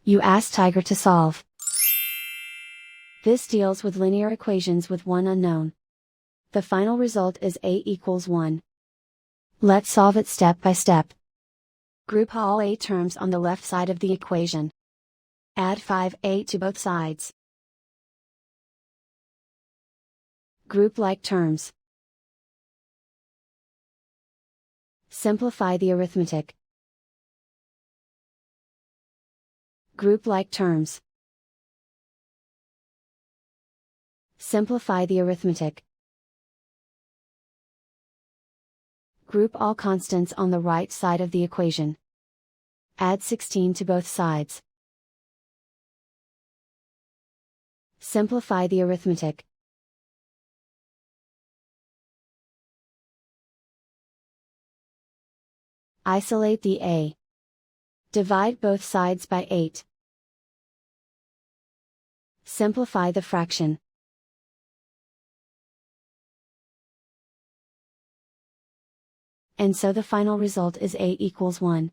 You ask Tiger to solve. This deals with linear equations with one unknown. The final result is a equals 1. Let's solve it step by step. Group all a terms on the left side of the equation. Add 5a to both sides. Group like terms. Simplify the arithmetic. Group like terms. Simplify the arithmetic. Group all constants on the right side of the equation. Add 16 to both sides. Simplify the arithmetic. Isolate the a. Divide both sides by 8. Simplify the fraction. And so the final result is a equals 1.